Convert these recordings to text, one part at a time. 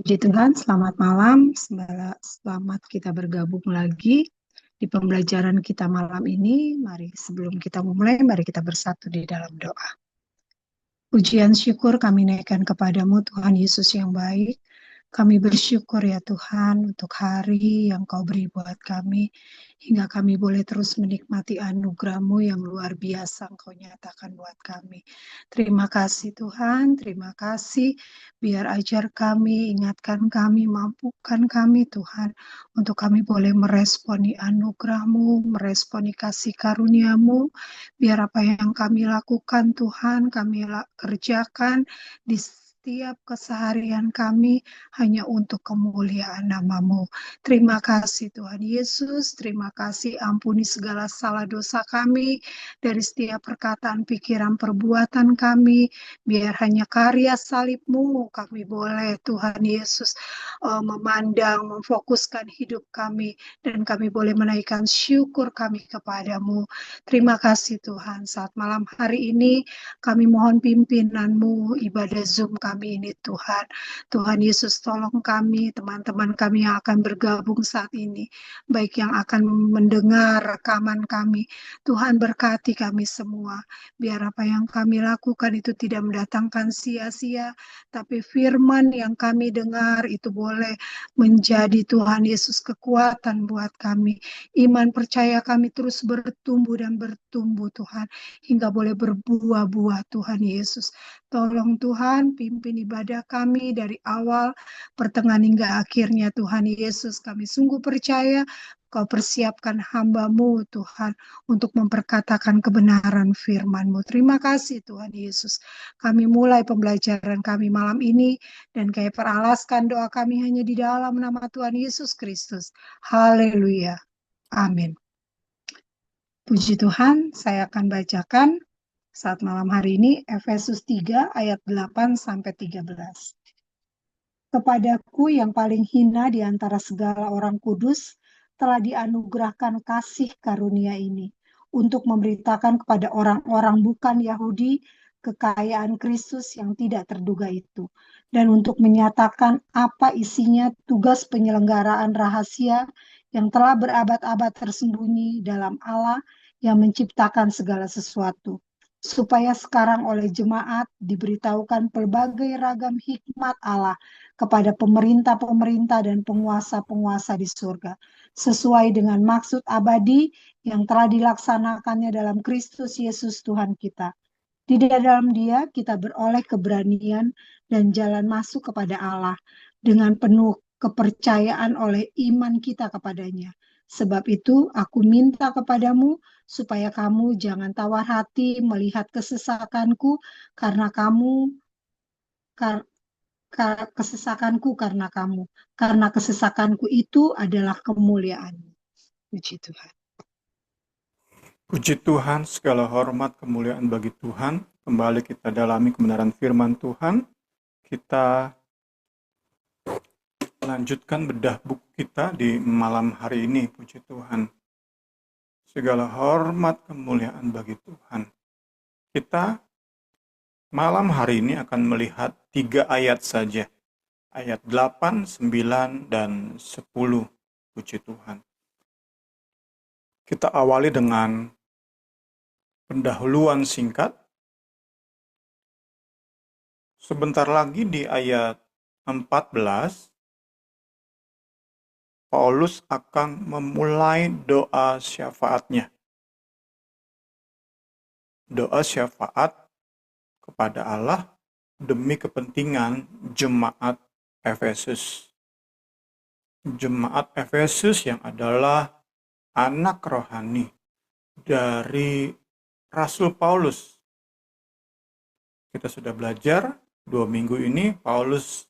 Puji Tuhan, selamat malam. Selamat kita bergabung lagi di pembelajaran kita malam ini. Mari sebelum kita memulai, mari kita bersatu di dalam doa. Pujian syukur kami naikkan kepadamu Tuhan Yesus yang baik. Kami bersyukur ya Tuhan untuk hari yang Kau beri buat kami. Hingga kami boleh terus menikmati anugerah-Mu yang luar biasa Engkau nyatakan buat kami. Terima kasih Tuhan, terima kasih. Biar ajar kami, ingatkan kami, mampukan kami Tuhan. Untuk kami boleh meresponi anugerah-Mu, meresponi kasih karunia-Mu. Biar apa yang kami lakukan Tuhan, kami kerjakan di setiap keseharian kami hanya untuk kemuliaan nama-Mu. Terima kasih Tuhan Yesus, terima kasih ampuni segala salah dosa kami dari setiap perkataan, pikiran, perbuatan kami. Biar hanya karya salib-Mu kami boleh Tuhan Yesus memandang, memfokuskan hidup kami dan kami boleh menaikkan syukur kami kepadamu. Terima kasih Tuhan, saat malam hari ini kami mohon pimpinan-Mu ibadah Zoom kami ini Tuhan. Tuhan Yesus tolong kami, teman-teman kami yang akan bergabung saat ini, baik yang akan mendengar rekaman kami. Tuhan berkati kami semua, biar apa yang kami lakukan itu tidak mendatangkan sia-sia, tapi firman yang kami dengar itu boleh menjadi Tuhan Yesus kekuatan buat kami. Iman percaya kami terus bertumbuh dan bertumbuh Tuhan, hingga boleh berbuah-buah Tuhan Yesus. Tolong Tuhan pimpin ibadah kami dari awal, pertengahan hingga akhirnya Tuhan Yesus. Kami sungguh percaya Kau persiapkan hamba-Mu Tuhan untuk memperkatakan kebenaran firman-Mu. Terima kasih Tuhan Yesus. Kami mulai pembelajaran kami malam ini dan kami peralaskan doa kami hanya di dalam nama Tuhan Yesus Kristus. Haleluya. Amin. Puji Tuhan, saya akan bacakan saat malam hari ini Efesus 3 ayat 8 sampai 13. Kepadaku yang paling hina di antara segala orang kudus telah dianugerahkan kasih karunia ini untuk memberitakan kepada orang-orang bukan Yahudi kekayaan Kristus yang tidak terduga itu, dan untuk menyatakan apa isinya tugas penyelenggaraan rahasia yang telah berabad-abad tersembunyi dalam Allah yang menciptakan segala sesuatu, supaya sekarang oleh jemaat diberitahukan pelbagai ragam hikmat Allah kepada pemerintah-pemerintah dan penguasa-penguasa di surga, sesuai dengan maksud abadi yang telah dilaksanakannya dalam Kristus Yesus Tuhan kita. Di dalam Dia kita beroleh keberanian dan jalan masuk kepada Allah dengan penuh kepercayaan oleh iman kita kepadanya. Sebab itu aku minta kepadamu supaya kamu jangan tawar hati melihat kesesakanku karena kamu kesesakanku karena kamu, karena kesesakanku itu adalah kemuliaan. Puji Tuhan. Puji Tuhan, segala hormat kemuliaan bagi Tuhan. Kembali kita dalami kebenaran firman Tuhan. Kita lanjutkan bedah buku kita di malam hari ini, puji Tuhan. Segala hormat kemuliaan bagi Tuhan. Kita malam hari ini akan melihat 3 ayat saja. Ayat 8, 9, dan 10, puji Tuhan. Kita awali dengan pendahuluan singkat. Sebentar lagi di ayat 14, Paulus akan memulai doa syafaatnya. Doa syafaat kepada Allah demi kepentingan jemaat Efesus. Jemaat Efesus yang adalah anak rohani dari Rasul Paulus. Kita sudah belajar 2 minggu ini, Paulus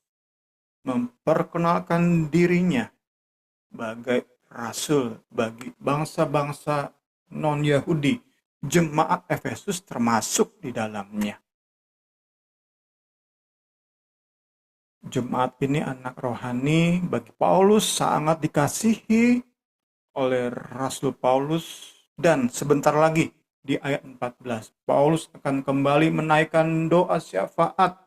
memperkenalkan dirinya sebagai rasul bagi bangsa-bangsa non-Yahudi. Jemaat Efesus termasuk di dalamnya. Jemaat ini anak rohani bagi Paulus, sangat dikasihi oleh Rasul Paulus. Dan sebentar lagi di ayat 14, Paulus akan kembali menaikkan doa syafaat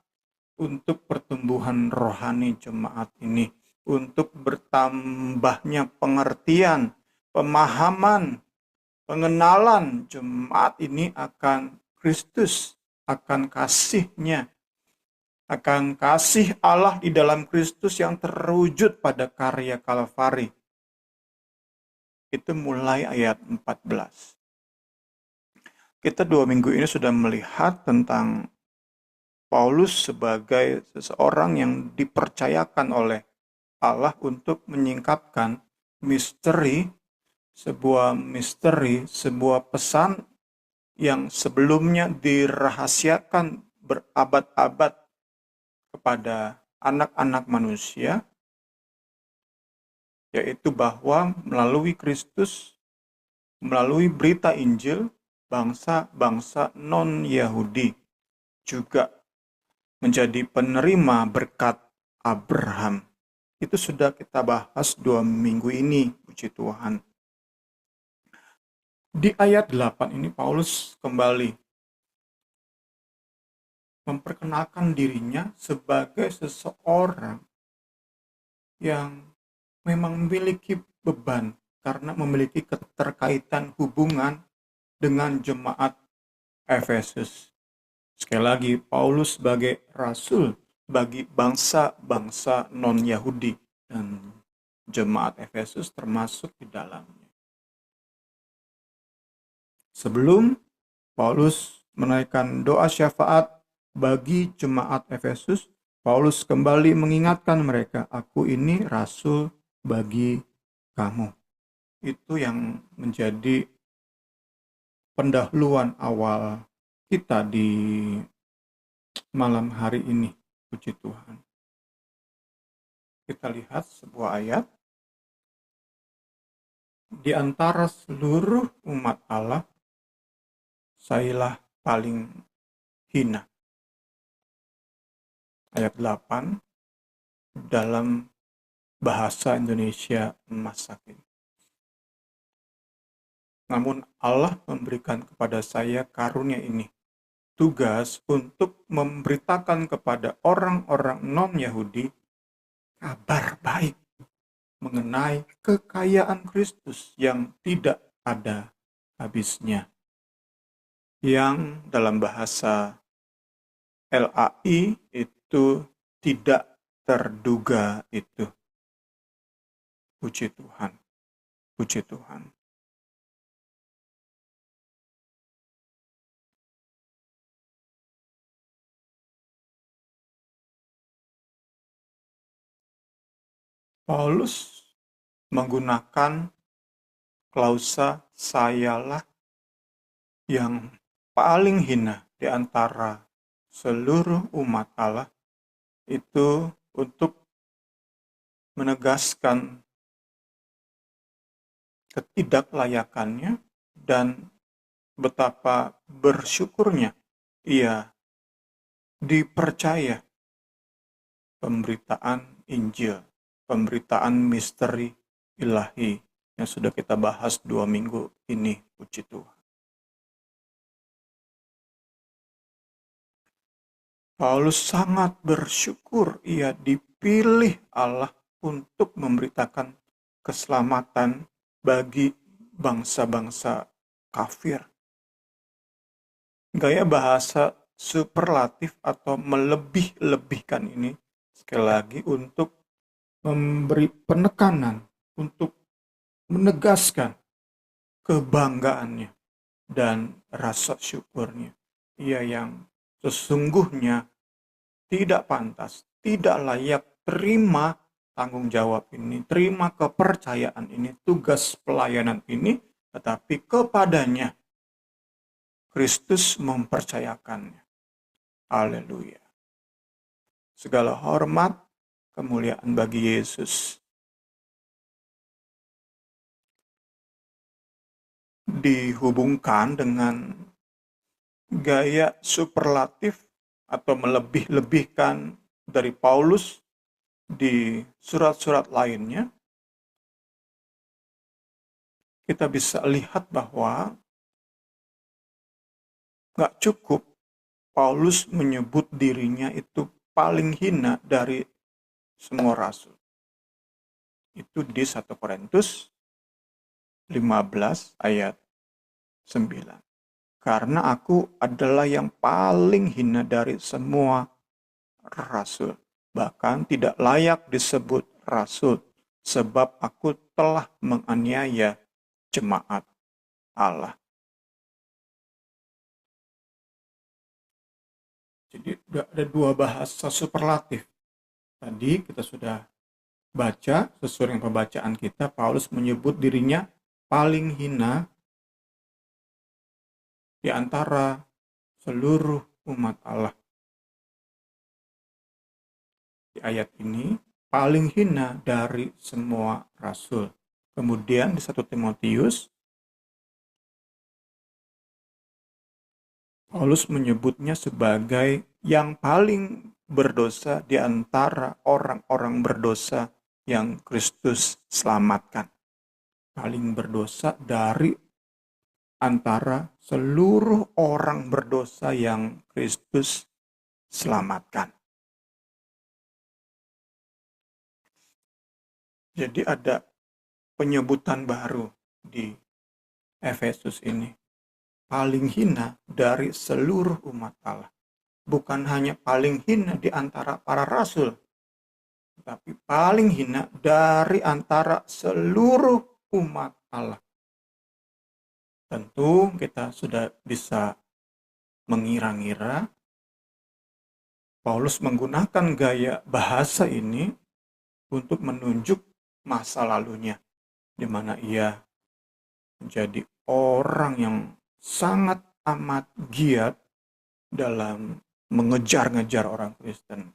untuk pertumbuhan rohani jemaat ini, untuk bertambahnya pengertian, pemahaman, pengenalan jemaat ini akan Kristus, akan kasih-Nya, akan kasih Allah di dalam Kristus yang terwujud pada karya Kalvari. Itu mulai ayat 14. Kita 2 minggu ini sudah melihat tentang Paulus sebagai seseorang yang dipercayakan oleh Allah untuk menyingkapkan misteri, sebuah pesan yang sebelumnya dirahasiakan berabad-abad kepada anak-anak manusia, yaitu bahwa melalui Kristus, melalui berita Injil, bangsa-bangsa non-Yahudi juga menjadi penerima berkat Abraham. Itu sudah kita bahas 2 minggu ini, puji Tuhan. Di ayat 8 ini Paulus kembali memperkenalkan dirinya sebagai seseorang yang memang memiliki beban karena memiliki keterkaitan hubungan dengan jemaat Efesus. Sekali lagi, Paulus sebagai rasul bagi bangsa-bangsa non-Yahudi dan jemaat Efesus termasuk di dalamnya. Sebelum Paulus menaikkan doa syafaat bagi jemaat Efesus, Paulus kembali mengingatkan mereka, aku ini rasul bagi kamu. Itu yang menjadi pendahuluan awal kita di malam hari ini, puji Tuhan. Kita lihat sebuah ayat. Di antara seluruh umat Allah, sayalah paling hina. Ayat 8 dalam bahasa Indonesia masa kini. Namun Allah memberikan kepada saya karunia ini, tugas untuk memberitakan kepada orang-orang non-Yahudi kabar baik mengenai kekayaan Kristus yang tidak ada habisnya. Yang dalam bahasa LAI itu tidak terduga itu. Puji Tuhan. Puji Tuhan. Paulus menggunakan klausa sayalah yang paling hina di antara seluruh umat Allah itu untuk menegaskan ketidaklayakannya dan betapa bersyukurnya ia dipercaya pemberitaan Injil, pemberitaan misteri ilahi yang sudah kita bahas 2 minggu ini, puji Tuhan. Paulus sangat bersyukur ia dipilih Allah untuk memberitakan keselamatan bagi bangsa-bangsa kafir. Gaya bahasa superlatif atau melebih-lebihkan ini sekali lagi untuk memberi penekanan, untuk menegaskan kebanggaannya dan rasa syukurnya. Ia yang sesungguhnya tidak pantas, tidak layak terima tanggung jawab ini, terima kepercayaan ini, tugas pelayanan ini, tetapi kepadanya Kristus mempercayakannya. Haleluya. Segala hormat, kemuliaan bagi Yesus. Dihubungkan dengan gaya superlatif atau melebih-lebihkan dari Paulus di surat-surat lainnya, kita bisa lihat bahwa gak cukup Paulus menyebut dirinya itu paling hina dari semua rasul. Itu di 1 Korintus 15 ayat 9. Karena aku adalah yang paling hina dari semua rasul. Bahkan tidak layak disebut rasul, sebab aku telah menganiaya jemaat Allah. Jadi ada dua bahasa superlatif. Tadi kita sudah baca, sesuai dengan pembacaan kita, Paulus menyebut dirinya paling hina di antara seluruh umat Allah. Di ayat ini, paling hina dari semua rasul. Kemudian di 1 Timotius, Paulus menyebutnya sebagai yang paling berdosa di antara orang-orang berdosa yang Kristus selamatkan. Paling berdosa dari antara seluruh orang berdosa yang Kristus selamatkan. Jadi ada penyebutan baru di Efesus ini. Paling hina dari seluruh umat Allah. Bukan hanya paling hina di antara para rasul, tapi paling hina dari antara seluruh umat Allah. Tentu kita sudah bisa mengira-ngira Paulus menggunakan gaya bahasa ini untuk menunjuk masa lalunya, di mana ia menjadi orang yang sangat amat giat dalam mengejar-ngejar orang Kristen,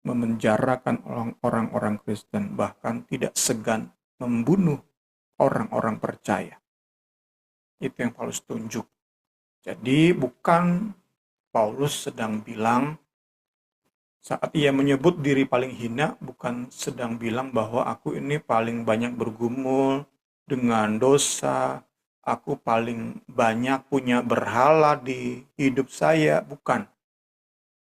memenjarakan orang-orang Kristen, bahkan tidak segan membunuh orang-orang percaya. Itu yang Paulus tunjuk. Jadi bukan Paulus sedang bilang, saat ia menyebut diri paling hina, bukan sedang bilang bahwa aku ini paling banyak bergumul dengan dosa, aku paling banyak punya berhala di hidup saya, bukan.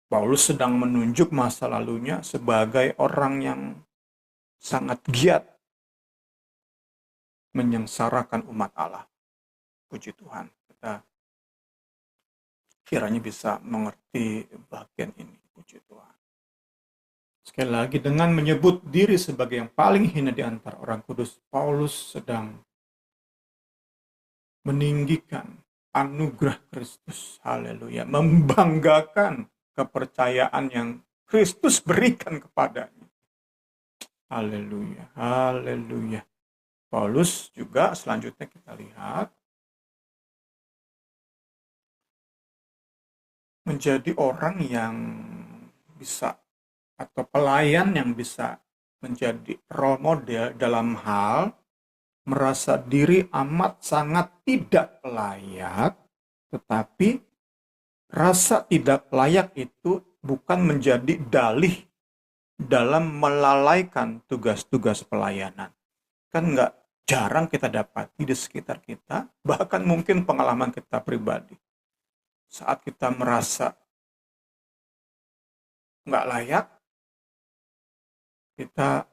Paulus sedang menunjuk masa lalunya sebagai orang yang sangat giat menyengsarakan umat Allah. Puji Tuhan, kita kiranya bisa mengerti bagian ini. Puji Tuhan. Sekali lagi, dengan menyebut diri sebagai yang paling hina di antara orang kudus, Paulus sedang meninggikan anugerah Kristus. Haleluya. Membanggakan kepercayaan yang Kristus berikan kepadanya. Haleluya. Haleluya. Paulus juga selanjutnya kita lihat menjadi orang yang bisa, atau pelayan yang bisa menjadi role model dalam hal merasa diri amat sangat tidak layak, tetapi rasa tidak layak itu bukan menjadi dalih dalam melalaikan tugas-tugas pelayanan. Kan nggak jarang kita dapati di sekitar kita, bahkan mungkin pengalaman kita pribadi. Saat kita merasa nggak layak, kita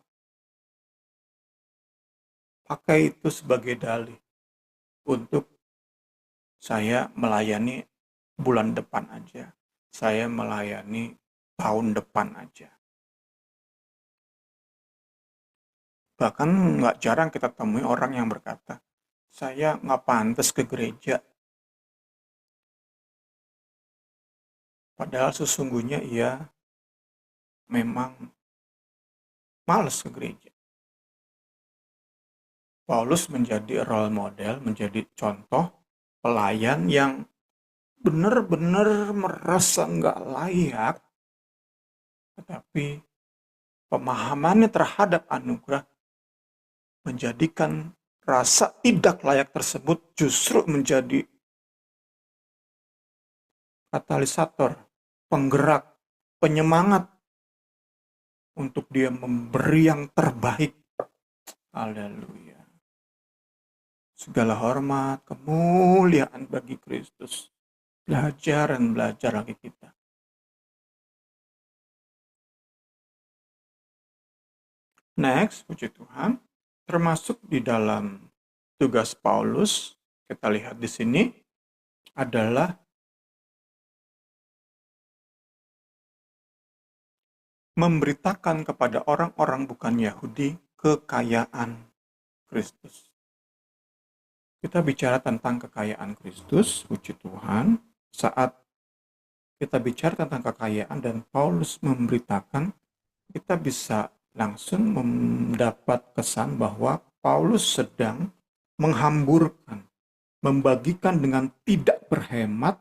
pakai itu sebagai dalih untuk saya melayani bulan depan aja, saya melayani tahun depan aja. Bahkan nggak jarang kita temui orang yang berkata, saya nggak pantas ke gereja. Padahal sesungguhnya ia memang malas ke gereja. Paulus menjadi role model, menjadi contoh pelayan yang benar-benar merasa nggak layak, tetapi pemahamannya terhadap anugerah menjadikan rasa tidak layak tersebut justru menjadi katalisator, penggerak, penyemangat untuk dia memberi yang terbaik. Haleluya. Segala hormat, kemuliaan bagi Kristus. Belajar dan belajar lagi kita. Next, puji Tuhan, termasuk di dalam tugas Paulus, kita lihat di sini adalah memberitakan kepada orang-orang bukan Yahudi kekayaan Kristus. Kita bicara tentang kekayaan Kristus, puji Tuhan, saat kita bicara tentang kekayaan dan Paulus memberitakan, kita bisa langsung mendapat kesan bahwa Paulus sedang menghamburkan, membagikan dengan tidak berhemat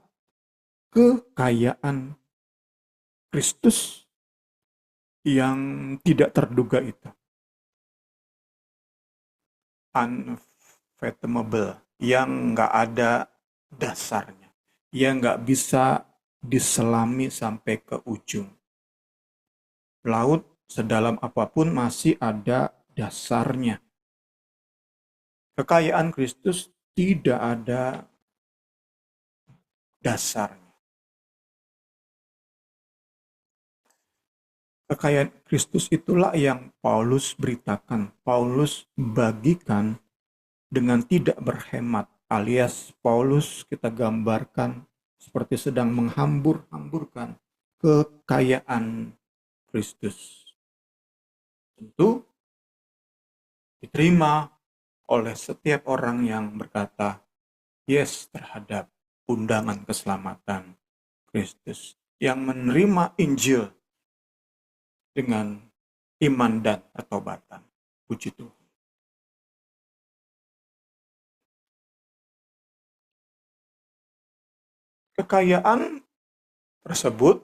kekayaan Kristus yang tidak terduga itu. Unfathomable, yang nggak ada dasarnya, yang nggak bisa diselami sampai ke ujung. Laut sedalam apapun masih ada dasarnya. Kekayaan Kristus tidak ada dasarnya. Kekayaan Kristus itulah yang Paulus beritakan, Paulus bagikan dengan tidak berhemat, alias Paulus kita gambarkan seperti sedang menghambur-hamburkan kekayaan Kristus. Tentu diterima oleh setiap orang yang berkata yes terhadap undangan keselamatan Kristus, yang menerima Injil dengan iman dan pertobatan. Puji Tuhan. Kekayaan tersebut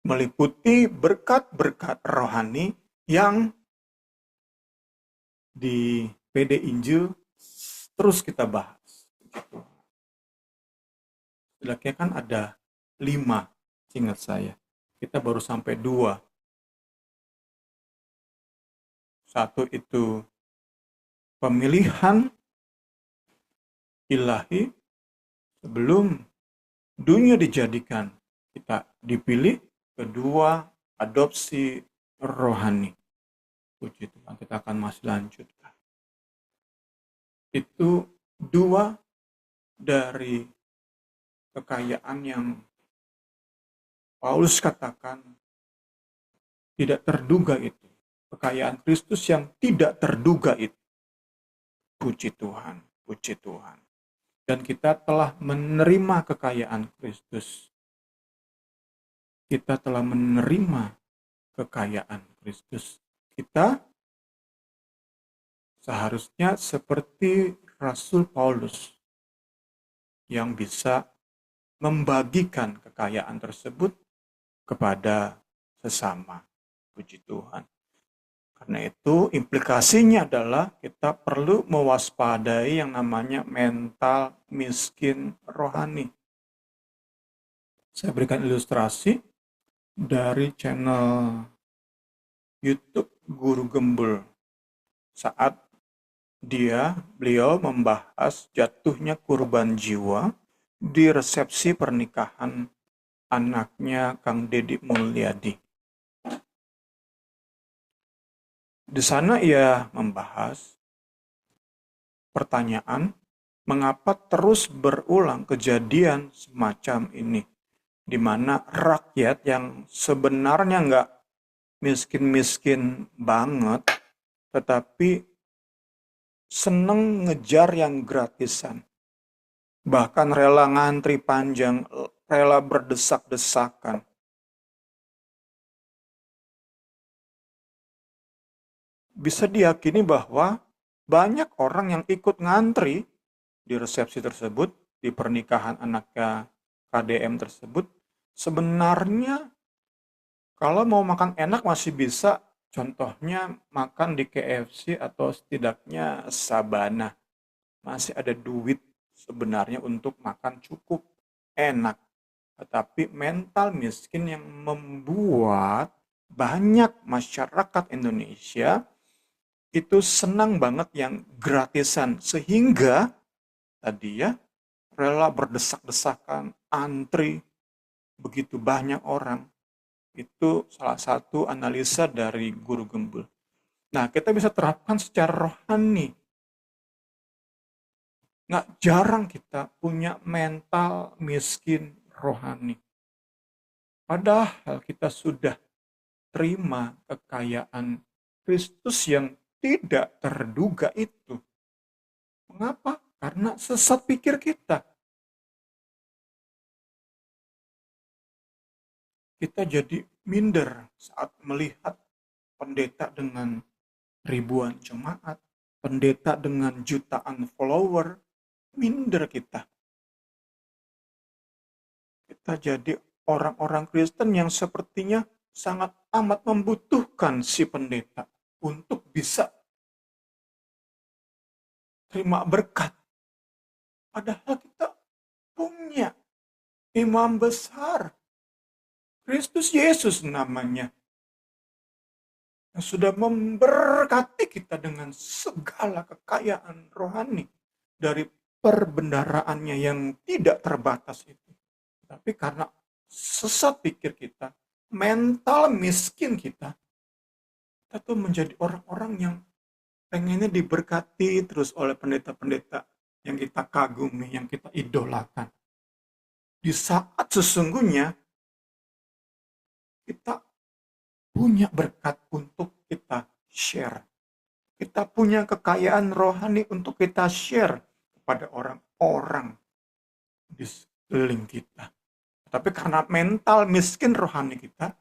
meliputi berkat-berkat rohani yang di PD Injil terus kita bahas. Setidaknya kan ada 5, ingat saya. Kita baru sampai 2. Satu itu pemilihan ilahi sebelum dunia dijadikan, kita dipilih. Kedua, adopsi rohani. Puji Tuhan, kita akan masih lanjutkan. Itu 2 dari kekayaan yang Paulus katakan tidak terduga itu. Kekayaan Kristus yang tidak terduga itu. Puji Tuhan, puji Tuhan. Dan kita telah menerima kekayaan Kristus. Kita telah menerima kekayaan Kristus. Kita seharusnya seperti Rasul Paulus yang bisa membagikan kekayaan tersebut kepada sesama. Puji Tuhan. Karena itu implikasinya adalah kita perlu mewaspadai yang namanya mental miskin rohani. Saya berikan ilustrasi dari channel YouTube Guru Gembul saat beliau membahas jatuhnya kurban jiwa di resepsi pernikahan anaknya Kang Deddy Mulyadi. Di sana ia membahas pertanyaan mengapa terus berulang kejadian semacam ini, di mana rakyat yang sebenarnya nggak miskin-miskin banget, tetapi seneng ngejar yang gratisan. Bahkan rela ngantri panjang, rela berdesak-desakan. Bisa diyakini bahwa banyak orang yang ikut ngantri di resepsi tersebut, di pernikahan anaknya KDM tersebut, sebenarnya kalau mau makan enak masih bisa, contohnya makan di KFC atau setidaknya Sabana. Masih ada duit sebenarnya untuk makan cukup enak. Tetapi mental miskin yang membuat banyak masyarakat Indonesia itu senang banget yang gratisan. Sehingga tadi ya, rela berdesak-desakan, antri, begitu banyak orang. Itu salah satu analisa dari Guru Gembul. Nah, kita bisa terapkan secara rohani. Nggak jarang kita punya mental miskin rohani. Padahal kita sudah terima kekayaan Kristus yang tidak terduga itu. Mengapa? Karena sesat pikir kita. Kita jadi minder saat melihat pendeta dengan ribuan jemaat, pendeta dengan jutaan follower, minder kita. Kita jadi orang-orang Kristen yang sepertinya sangat amat membutuhkan si pendeta untuk bisa terima berkat. Padahal kita punya imam besar, Kristus Yesus namanya, yang sudah memberkati kita dengan segala kekayaan rohani dari perbendaraannya yang tidak terbatas itu. Tapi karena sesat pikir kita, mental miskin kita tuh menjadi orang-orang yang pengennya diberkati terus oleh pendeta-pendeta yang kita kagumi, yang kita idolakan. Di saat sesungguhnya kita punya berkat untuk kita share. Kita punya kekayaan rohani untuk kita share kepada orang-orang di sekeliling kita. Tapi karena mental miskin rohani kita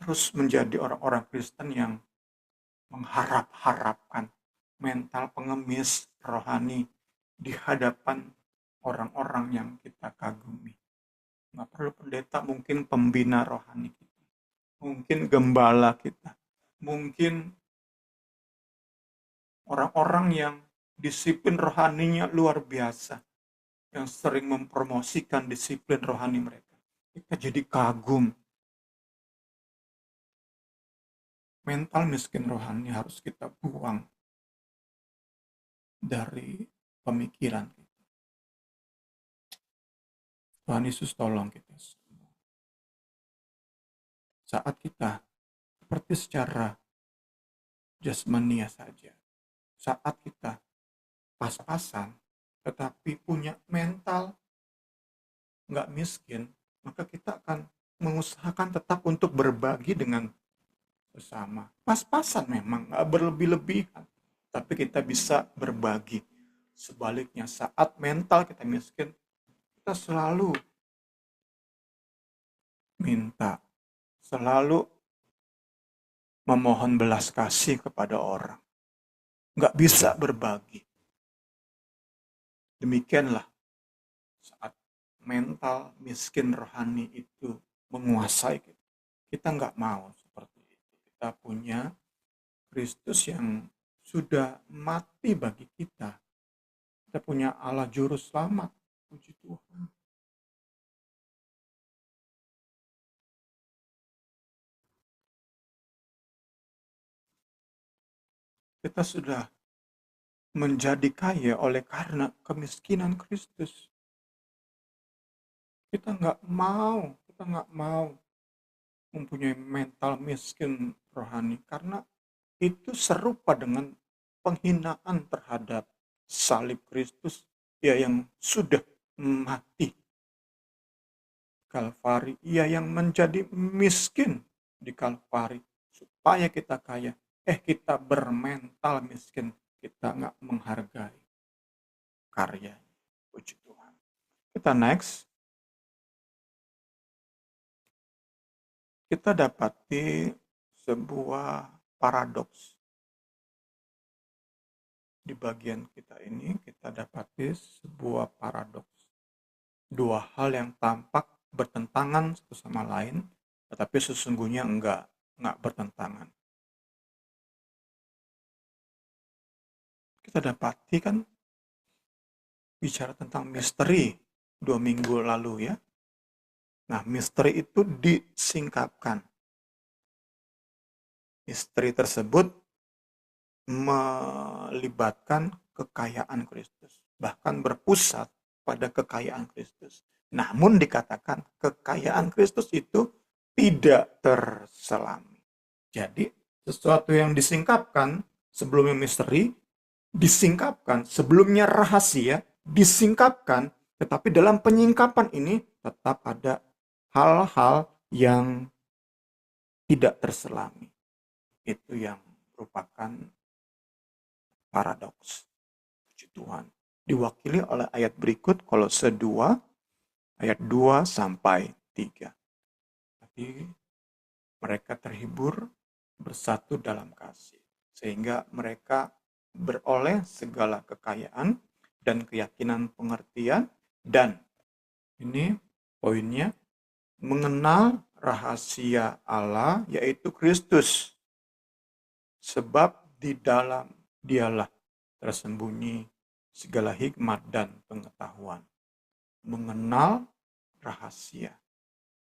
terus menjadi orang-orang Kristen yang mengharap-harapkan mental pengemis rohani di hadapan orang-orang yang kita kagumi. Nggak perlu pendeta, mungkin pembina rohani kita, mungkin gembala kita, mungkin orang-orang yang disiplin rohaninya luar biasa, yang sering mempromosikan disiplin rohani mereka. Kita jadi kagum. Mental miskin rohani harus kita buang dari pemikiran kita. Tuhan Yesus tolong kita semua. Saat kita seperti secara jasmania saja, saat kita pas-pasan, tetapi punya mental nggak miskin, maka kita akan mengusahakan tetap untuk berbagi dengan sesama. Pas-pasan memang, nggak berlebih-lebihan, tapi kita bisa berbagi. Sebaliknya, saat mental kita miskin, kita selalu minta, selalu memohon belas kasih kepada orang. Nggak bisa berbagi. Demikianlah saat mental miskin rohani itu menguasai kita. Kita nggak mau seperti itu. Kita punya Kristus yang sudah mati bagi kita. Kita punya Allah Juru Selamat. Puji Tuhan. Kita sudah menjadi kaya oleh karena kemiskinan Kristus. Kita nggak mau mempunyai mental miskin rohani karena itu serupa dengan penghinaan terhadap salib Kristus, ya yang sudah mati Kalvari, ia yang menjadi miskin di Kalvari supaya kita kaya. Kita bermental miskin, kita nggak menghargai karyanya. Puji Tuhan. Kita next. Kita dapati sebuah paradoks. Di bagian kita ini kita dapati sebuah paradoks. Dua hal yang tampak bertentangan satu sama lain, tetapi sesungguhnya enggak bertentangan. Kita dapati kan bicara tentang misteri 2 minggu lalu ya. Nah, misteri itu disingkapkan. Misteri tersebut melibatkan kekayaan Kristus, bahkan berpusat pada kekayaan Kristus. Namun dikatakan kekayaan Kristus itu tidak terselami. Jadi Sesuatu yang disingkapkan sebelumnya misteri, disingkapkan sebelumnya rahasia, disingkapkan, tetapi dalam penyingkapan ini tetap ada hal-hal yang tidak terselami. Itu yang merupakan paradoks. Puji Tuhan. Diwakili oleh ayat berikut Kolose 2 ayat 2 sampai 3. Tapi mereka terhibur bersatu dalam kasih, sehingga mereka beroleh segala kekayaan dan keyakinan pengertian, dan ini poinnya, mengenal rahasia Allah, yaitu Kristus. Sebab di dalam dialah tersembunyi segala hikmat dan pengetahuan. Mengenal rahasia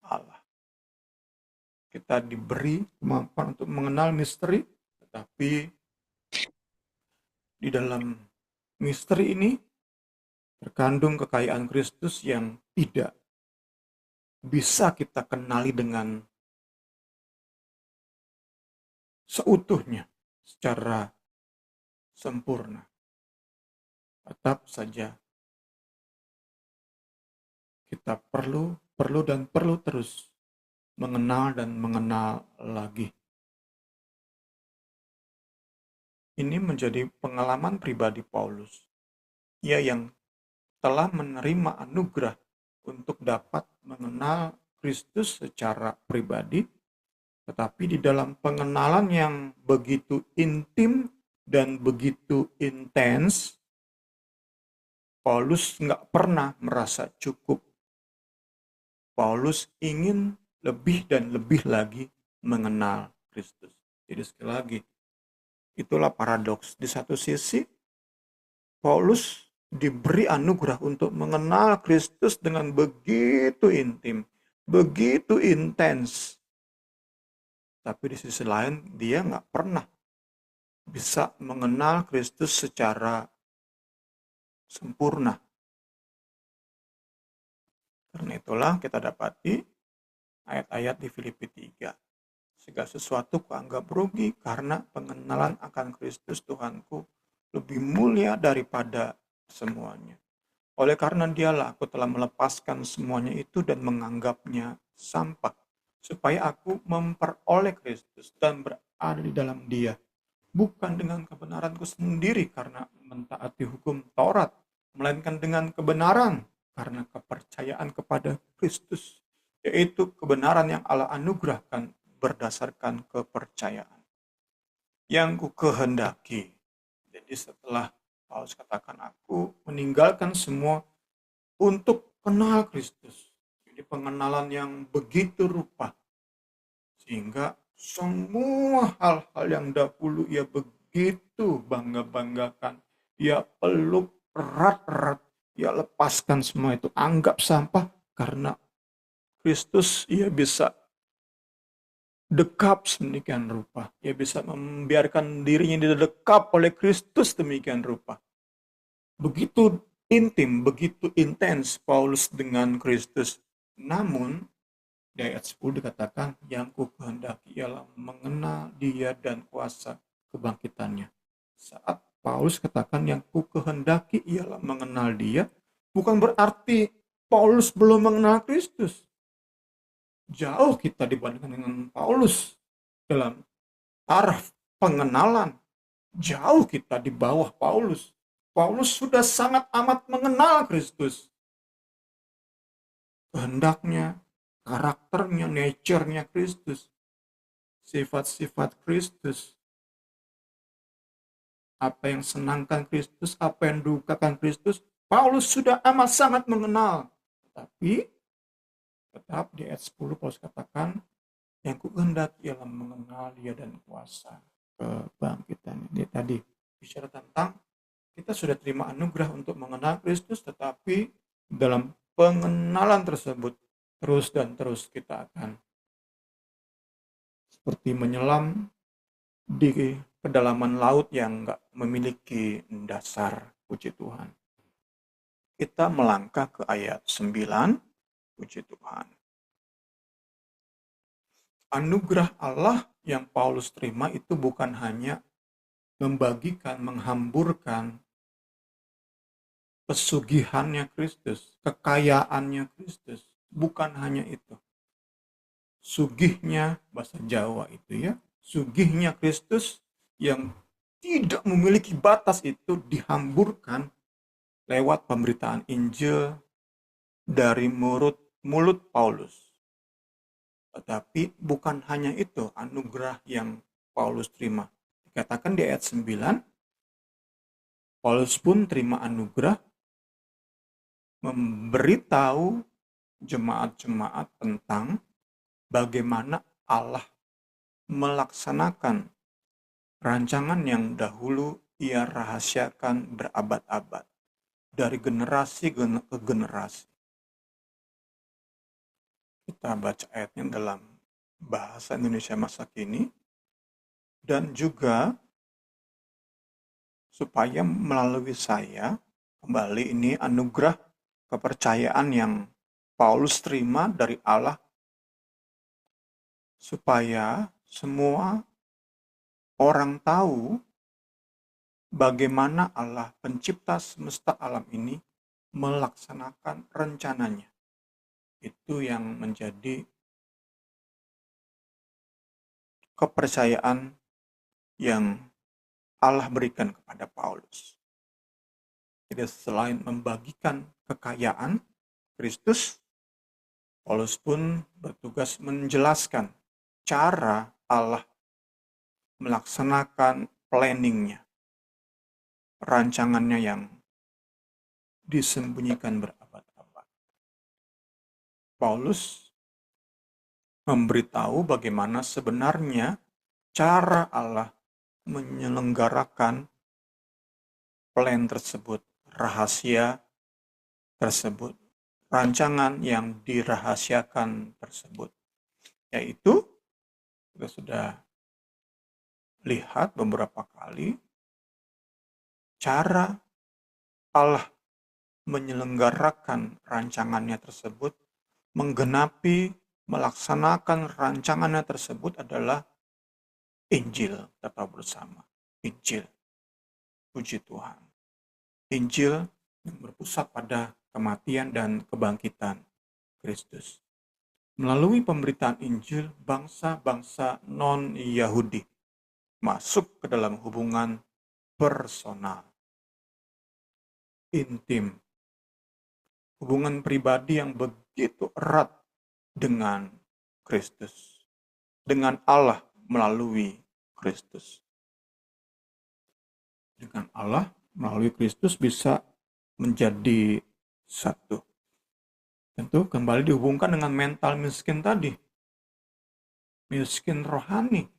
Allah. Kita diberi kemampuan untuk mengenal misteri, tetapi di dalam misteri ini terkandung kekayaan Kristus yang tidak bisa kita kenali dengan seutuhnya, secara sempurna. Tetap saja kita perlu terus mengenal dan mengenal lagi. Ini menjadi pengalaman pribadi Paulus. Ia yang telah menerima anugerah untuk dapat mengenal Kristus secara pribadi, tetapi di dalam pengenalan yang begitu intim dan begitu intens, Paulus nggak pernah merasa cukup. Paulus ingin lebih dan lebih lagi mengenal Kristus. Jadi sekali lagi, itulah paradoks. Di satu sisi, Paulus diberi anugerah untuk mengenal Kristus dengan begitu intim, begitu intens. Tapi di sisi lain, dia nggak pernah bisa mengenal Kristus secara sempurna. Karena itulah kita dapati ayat-ayat di Filipi 3. Segala sesuatu kuanggap rugi karena pengenalan akan Kristus Tuhanku lebih mulia daripada semuanya. Oleh karena dialah aku telah melepaskan semuanya itu dan menganggapnya sampah, supaya aku memperoleh Kristus dan berada di dalam dia. Bukan dengan kebenaranku sendiri karena mentaati hukum Taurat, melainkan dengan kebenaran karena kepercayaan kepada Kristus, yaitu kebenaran yang Allah anugerahkan berdasarkan kepercayaan. Yang ku kehendaki. Jadi setelah Paulus katakan, aku meninggalkan semua untuk kenal Kristus. Jadi pengenalan yang begitu rupa, sehingga semua hal-hal yang dahulu ia begitu bangga-banggakan, ia peluk erat-erat, ia lepaskan semua itu, anggap sampah, karena Kristus ia bisa dekap sedemikian rupa. Ia bisa membiarkan dirinya didekap oleh Kristus demikian rupa. Begitu intim, begitu intens Paulus dengan Kristus. Namun, di ayat 10 dikatakan, yang ku kehendaki ialah mengenal dia dan kuasa kebangkitannya. Saat Paulus katakan yang ku kehendaki ialah mengenal dia, bukan berarti Paulus belum mengenal Kristus. Jauh kita dibandingkan dengan Paulus dalam taraf pengenalan. Jauh kita di bawah Paulus. Paulus sudah sangat amat mengenal Kristus. Kehendaknya, karakternya, nature-nya Kristus. Sifat-sifat Kristus. Apa yang senangkan Kristus, apa yang dukakan Kristus. Paulus sudah amat sangat mengenal. Tetapi tetap di ayat 10 Paulus katakan, yang kuhendaki ialah mengenal dia dan kuasa kebangkitan. Ini tadi bicara tentang kita sudah terima anugerah untuk mengenal Kristus, tetapi dalam pengenalan tersebut terus dan terus kita akan seperti menyelam di kedalaman laut yang nggak memiliki dasar. Puji Tuhan. Kita melangkah ke ayat 9. Puji Tuhan. Anugerah Allah yang Paulus terima itu bukan hanya membagikan, menghamburkan pesugihannya Kristus, kekayaannya Kristus. Bukan hanya itu. Sugihnya, bahasa Jawa itu ya, sugihnya Kristus yang tidak memiliki batas itu dihamburkan lewat pemberitaan Injil dari mulut Paulus. Tetapi bukan hanya itu anugerah yang Paulus terima. Dikatakan di ayat 9, Paulus pun terima anugerah memberitahu jemaat-jemaat tentang bagaimana Allah melaksanakan rancangan yang dahulu ia rahasiakan berabad-abad dari generasi ke generasi. Kita baca ayatnya dalam bahasa Indonesia masa kini, dan juga supaya melalui saya, kembali ini anugerah kepercayaan yang Paulus terima dari Allah, supaya semua orang tahu bagaimana Allah pencipta semesta alam ini melaksanakan rencananya. Itu yang menjadi kepercayaan yang Allah berikan kepada Paulus. Jadi selain membagikan kekayaan Kristus, Paulus pun bertugas menjelaskan cara Allah melaksanakan planningnya, rancangannya yang disembunyikan berabad-abad. Paulus memberitahu bagaimana sebenarnya cara Allah menyelenggarakan plan tersebut, rahasia tersebut, rancangan yang dirahasiakan tersebut. Yaitu, kita sudah lihat beberapa kali, cara Allah menyelenggarakan rancangannya tersebut, menggenapi, melaksanakan rancangannya tersebut adalah Injil, kita tahu bersama. Injil, puji Tuhan. Injil yang berpusat pada kematian dan kebangkitan Kristus. Melalui pemberitaan Injil, bangsa-bangsa non-Yahudi masuk ke dalam hubungan personal, intim, hubungan pribadi yang begitu erat dengan Kristus, dengan Allah melalui Kristus. Dengan Allah melalui Kristus bisa menjadi satu. Tentu kembali dihubungkan dengan mental miskin tadi. Miskin rohani.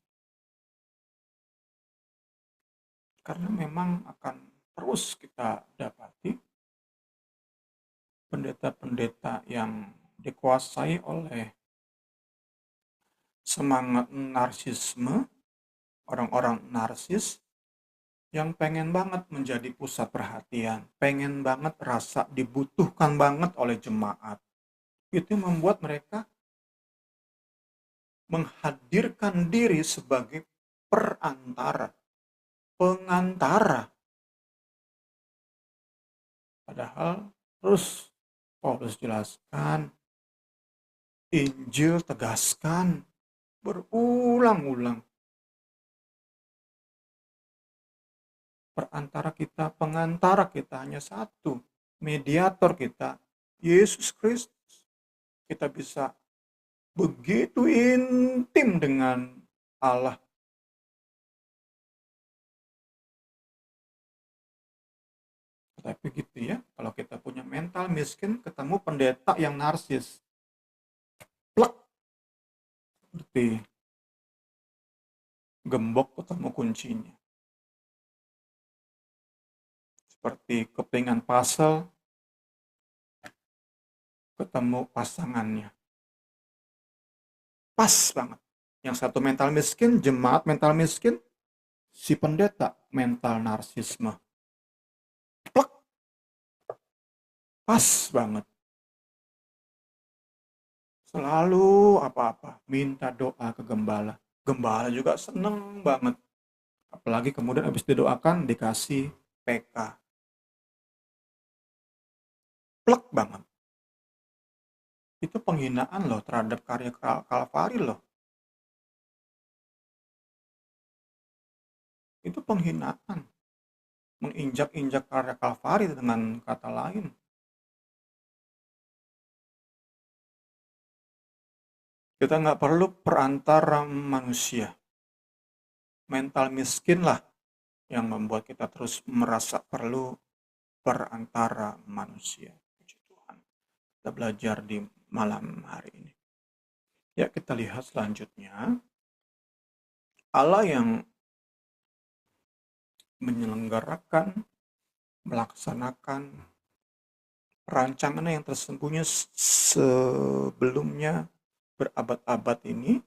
Karena memang akan terus kita dapati pendeta-pendeta yang dikuasai oleh semangat narsisme, orang-orang narsis yang pengen banget menjadi pusat perhatian, pengen banget rasa dibutuhkan banget oleh jemaat. Itu membuat mereka menghadirkan diri sebagai perantara, pengantara. Padahal terus Paulus jelaskan, Injil tegaskan berulang-ulang. Perantara kita, pengantara kita hanya satu. Mediator kita, Yesus Kristus. Kita bisa begitu intim dengan Allah. Tapi gitu ya, kalau kita punya mental miskin, ketemu pendeta yang narsis. Plak! Seperti gembok ketemu kuncinya. Seperti kepingan puzzle, ketemu pasangannya. Pas banget. Yang satu mental miskin, jemaat mental miskin, si pendeta mental narsisme. Plak! Pas banget. Selalu apa-apa, minta doa ke gembala. Gembala juga seneng banget. Apalagi kemudian habis didoakan dikasih PK. Plek banget. Itu penghinaan loh terhadap karya Kalvari loh. Itu penghinaan. Menginjak-injak karya Kalvari dengan kata lain. Kita nggak perlu perantara manusia. Mental miskin lah yang membuat kita terus merasa perlu perantara manusia. Puji Tuhan. Kita belajar di malam hari ini. Ya, kita lihat selanjutnya. Allah yang menyelenggarakan, melaksanakan rancangan yang tersembunyi sebelumnya berabad-abad ini,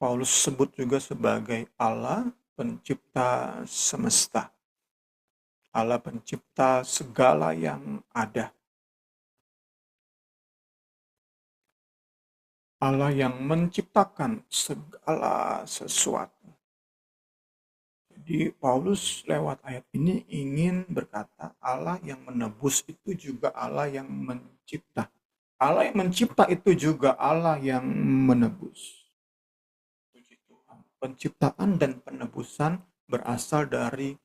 Paulus sebut juga sebagai Allah pencipta semesta. Allah pencipta segala yang ada. Allah yang menciptakan segala sesuatu. Jadi Paulus lewat ayat ini ingin berkata Allah yang menebus itu juga Allah yang mencipta. Allah yang mencipta itu juga Allah yang menebus. Puji Tuhan. Penciptaan dan penebusan berasal dari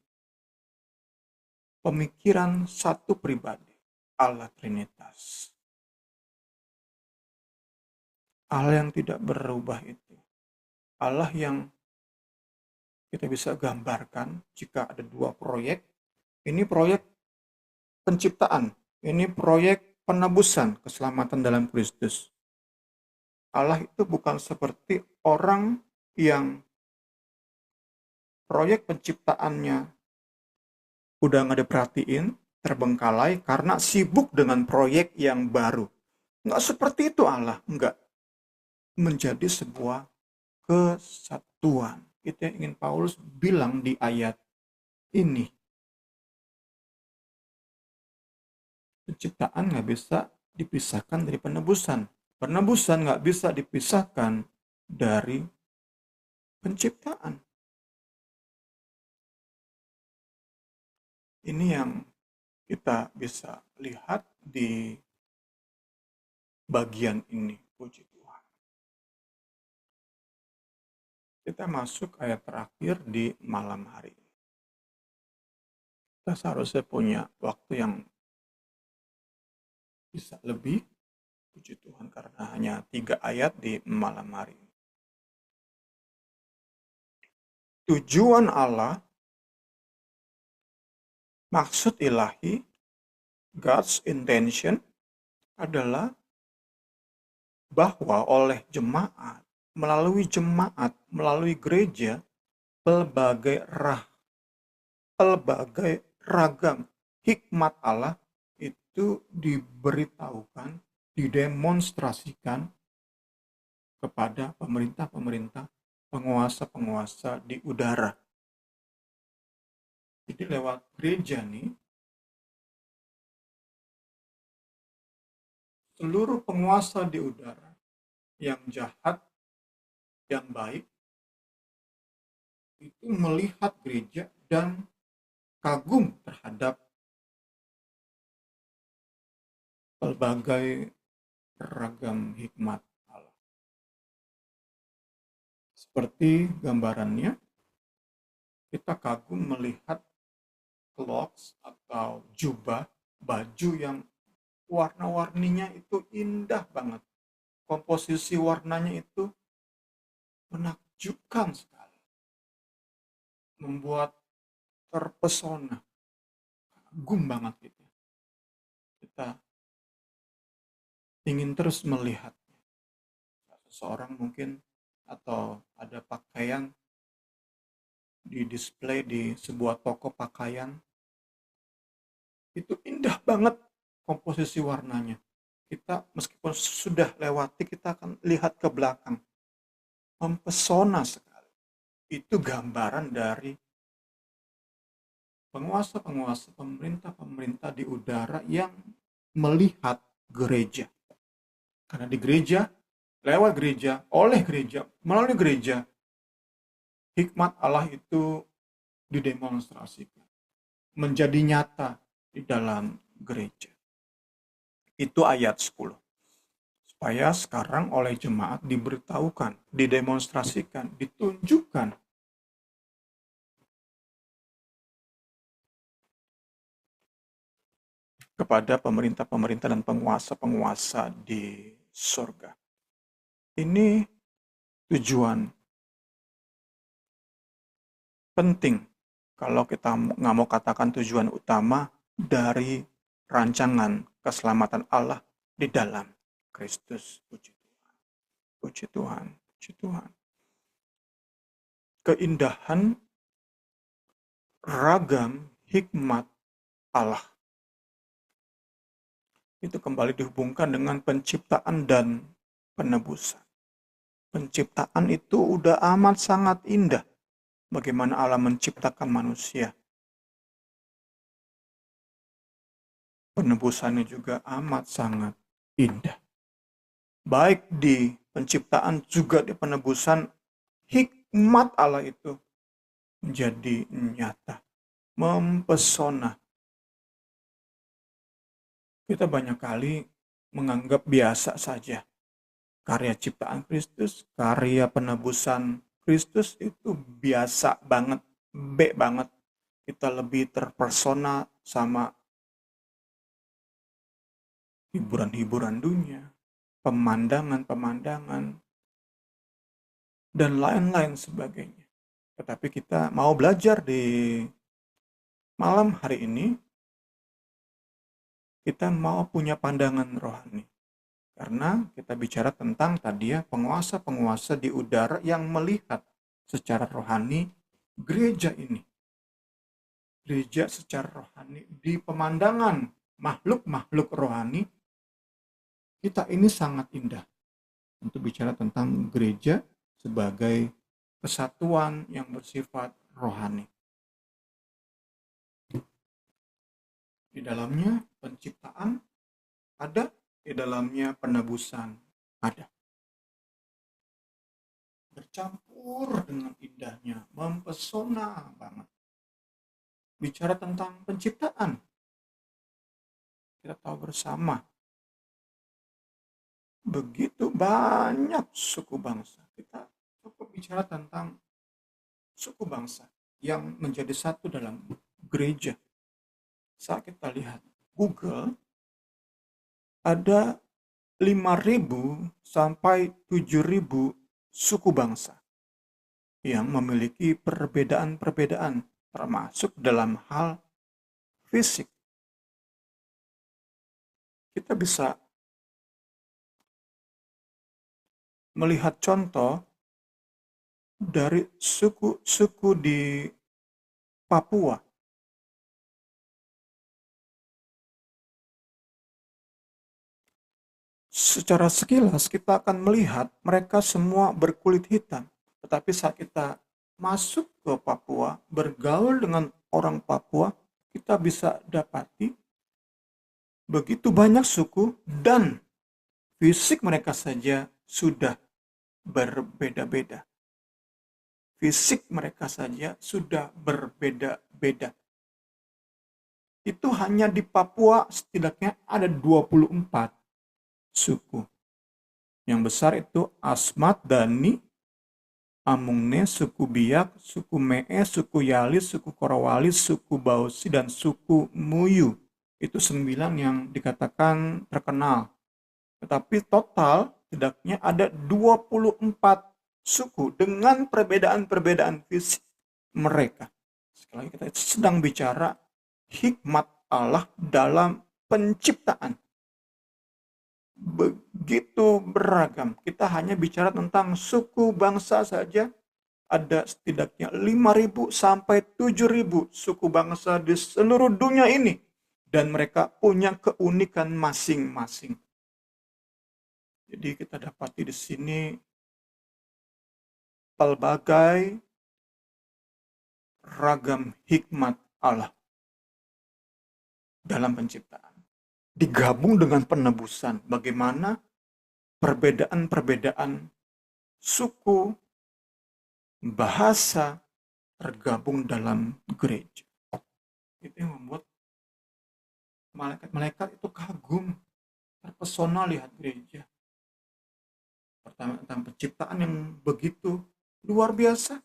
pemikiran satu pribadi, Allah Trinitas. Allah yang tidak berubah itu. Allah yang kita bisa gambarkan jika ada dua proyek. Ini proyek penciptaan, ini proyek penebusan keselamatan dalam Kristus. Allah itu bukan seperti orang yang proyek penciptaannya udah nggak diperhatiin, terbengkalai karena sibuk dengan proyek yang baru. Nggak seperti itu Allah, nggak. Menjadi sebuah kesatuan. Itu yang ingin Paulus bilang di ayat ini. Penciptaan nggak bisa dipisahkan dari penebusan. Penebusan nggak bisa dipisahkan dari penciptaan. Ini yang kita bisa lihat di bagian ini. Puji Tuhan. Kita masuk ayat terakhir di malam hari ini. Kita seharusnya punya waktu yang bisa lebih. Puji Tuhan karena hanya 3 ayat di malam hari ini. Tujuan Allah, maksud ilahi, God's intention adalah bahwa oleh jemaat, melalui gereja, pelbagai ragam hikmat Allah itu diberitahukan, didemonstrasikan kepada pemerintah-pemerintah, penguasa-penguasa di udara. Jadi lewat gereja nih, seluruh penguasa di udara, yang jahat, yang baik, itu melihat gereja dan kagum terhadap berbagai ragam hikmat Allah. Seperti gambarannya, kita kagum melihat clothes atau jubah, baju yang warna-warninya itu indah banget. Komposisi warnanya itu menakjubkan sekali. Membuat terpesona. Kagum banget gitu. Kita ingin terus melihatnya. Seseorang mungkin atau ada pakaian di display di sebuah toko pakaian. Itu indah banget komposisi warnanya. Kita meskipun sudah lewati, kita akan lihat ke belakang. Mempesona sekali. Itu gambaran dari penguasa-penguasa, pemerintah-pemerintah di udara yang melihat gereja. Karena di gereja, lewat gereja, oleh gereja, melalui gereja, hikmat Allah itu didemonstrasikan, menjadi nyata di dalam gereja. Itu ayat 10. Supaya sekarang oleh jemaat diberitahukan, didemonstrasikan, ditunjukkan kepada pemerintah-pemerintah dan penguasa-penguasa di surga. Ini tujuan penting kalau kita nggak mau katakan tujuan utama dari rancangan keselamatan Allah di dalam Kristus. Puji Tuhan, puji Tuhan, puji Tuhan. Keindahan ragam hikmat Allah itu kembali dihubungkan dengan penciptaan dan penebusan. Penciptaan itu udah amat sangat indah. Bagaimana Allah menciptakan manusia. Penebusannya juga amat sangat indah. Baik di penciptaan juga di penebusan, hikmat Allah itu menjadi nyata, mempesona. Kita banyak kali menganggap biasa saja karya ciptaan Kristus, karya penebusan Kristus itu biasa banget, banget. Kita lebih terpersona sama hiburan-hiburan dunia, pemandangan-pemandangan, dan lain-lain sebagainya. Tetapi kita mau belajar di malam hari ini, kita mau punya pandangan rohani. Karena kita bicara tentang tadi ya, penguasa-penguasa di udara yang melihat secara rohani gereja ini. Gereja secara rohani di pemandangan makhluk-makhluk rohani, kita ini sangat indah untuk bicara tentang gereja sebagai kesatuan yang bersifat rohani. Di dalamnya penciptaan ada, di dalamnya penebusan ada. Bercampur dengan indahnya, mempesona banget. Bicara tentang penciptaan, kita tahu bersama, begitu banyak suku bangsa. Kita cukup bicara tentang suku bangsa yang menjadi satu dalam gereja. Saat kita lihat Google, ada 5.000 sampai 7.000 suku bangsa yang memiliki perbedaan-perbedaan, termasuk dalam hal fisik. Kita bisa melihat contoh dari suku-suku di Papua. Secara sekilas kita akan melihat mereka semua berkulit hitam. Tetapi saat kita masuk ke Papua, bergaul dengan orang Papua, kita bisa dapati begitu banyak suku dan fisik mereka saja sudah berbeda-beda. Fisik mereka saja sudah berbeda-beda. Itu hanya di Papua setidaknya ada 24 suku. Yang besar itu Asmat, Dani, Amungne, suku Biak, suku Mee, suku Yalis, suku Korawalis, suku Bausi, dan suku Muyu. Itu 9 yang dikatakan terkenal. Tetapi total tidaknya ada 24 suku dengan perbedaan-perbedaan fisik mereka. Sekali lagi kita sedang bicara hikmat Allah dalam penciptaan. Begitu beragam. Kita hanya bicara tentang suku bangsa saja. Ada setidaknya 5.000 sampai 7.000 suku bangsa di seluruh dunia ini. Dan mereka punya keunikan masing-masing. Jadi kita dapati di sini pelbagai ragam hikmat Allah dalam penciptaan. Digabung dengan penebusan. Bagaimana perbedaan-perbedaan suku bahasa tergabung dalam gereja. Itu yang membuat malaikat-malaikat itu kagum, terpesona lihat gereja. Pertama tentang penciptaan yang begitu luar biasa,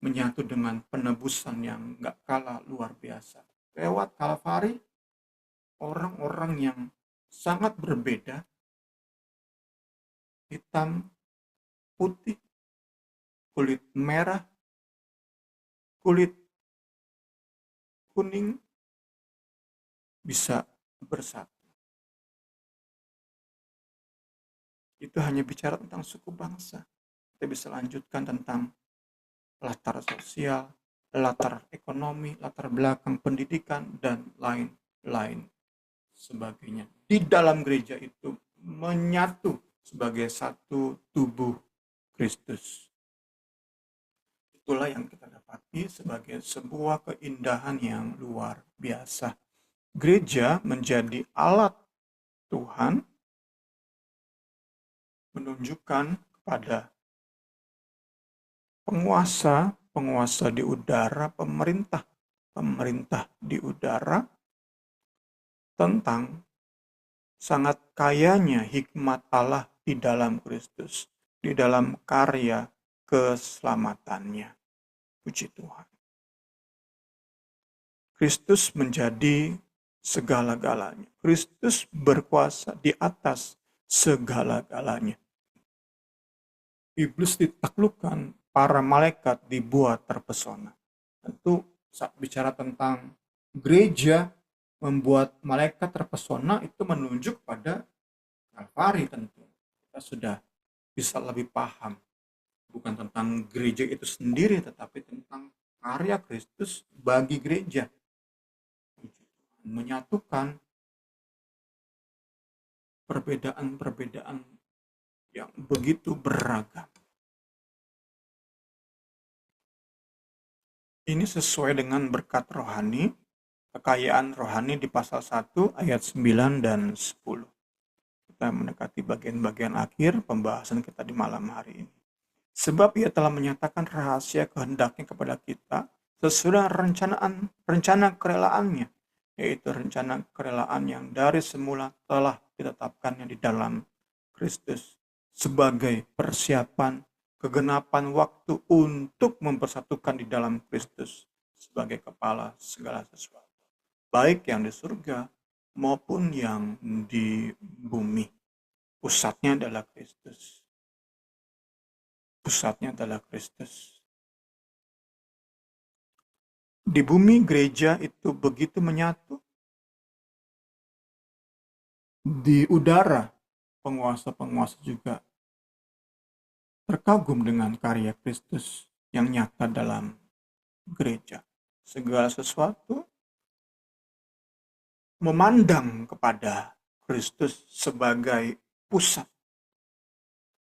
menyatu dengan penebusan yang gak kalah luar biasa. Lewat Kalvari, orang-orang yang sangat berbeda, hitam, putih, kulit merah, kulit kuning, bisa bersatu. Itu hanya bicara tentang suku bangsa. Kita bisa lanjutkan tentang latar sosial, latar ekonomi, latar belakang pendidikan, dan lain-lain sebagainya. Di dalam gereja itu menyatu sebagai satu tubuh Kristus. Itulah yang kita dapati sebagai sebuah keindahan yang luar biasa. Gereja menjadi alat Tuhan menunjukkan kepada penguasa di udara, pemerintah di udara, tentang sangat kayanya hikmat Allah di dalam Kristus, di dalam karya keselamatannya. Puji Tuhan. Kristus menjadi segala-galanya. Kristus berkuasa di atas segala-galanya. Iblis ditaklukkan, para malaikat dibuat terpesona. Tentu saat bicara tentang gereja membuat malaikat terpesona itu menunjuk pada Kalvari tentu. Kita sudah bisa lebih paham. Bukan tentang gereja itu sendiri, tetapi tentang karya Kristus bagi gereja. Menyatukan perbedaan-perbedaan yang begitu beragam. Ini sesuai dengan berkat rohani, kekayaan rohani di pasal 1 ayat 9 dan 10. Kita mendekati bagian-bagian akhir pembahasan kita di malam hari ini. Sebab ia telah menyatakan rahasia kehendaknya kepada kita sesudah rencana kerelaannya, yaitu rencana kerelaan yang dari semula telah ditetapkannya di dalam Kristus sebagai persiapan kegenapan waktu untuk mempersatukan di dalam Kristus sebagai kepala segala sesuatu, baik yang di surga maupun yang di bumi. Pusatnya adalah Kristus. Pusatnya adalah Kristus. Di bumi gereja itu begitu menyatu. Di udara penguasa-penguasa juga terkagum dengan karya Kristus yang nyata dalam gereja. Segala sesuatu memandang kepada Kristus sebagai pusat,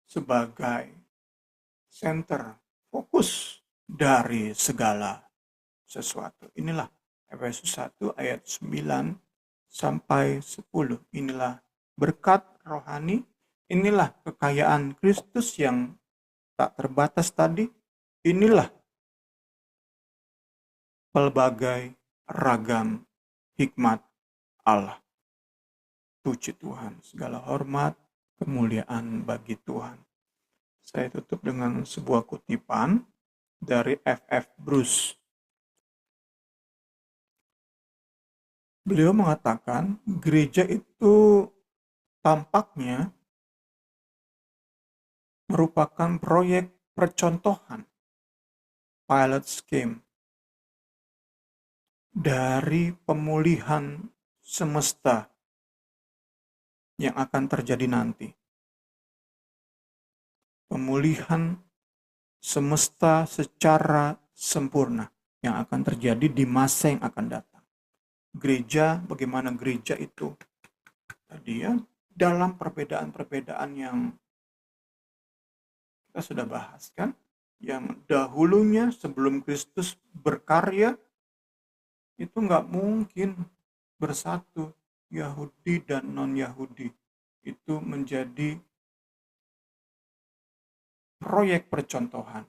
sebagai center, fokus dari segala sesuatu. Inilah Efesus 1 ayat 9 sampai 10. Inilah berkat rohani, inilah kekayaan Kristus yang tak terbatas tadi. Inilah pelbagai ragam hikmat Allah. Puji Tuhan, segala hormat, kemuliaan bagi Tuhan. Saya tutup dengan sebuah kutipan dari F.F. Bruce. Beliau mengatakan, gereja itu tampaknya merupakan proyek percontohan, pilot scheme, dari pemulihan semesta yang akan terjadi nanti. Pemulihan semesta secara sempurna yang akan terjadi di masa yang akan datang. Gereja, bagaimana gereja itu tadi ya, dalam perbedaan-perbedaan yang kita sudah bahas kan, yang dahulunya sebelum Kristus berkarya itu nggak mungkin bersatu, Yahudi dan non-Yahudi. Itu menjadi proyek percontohan.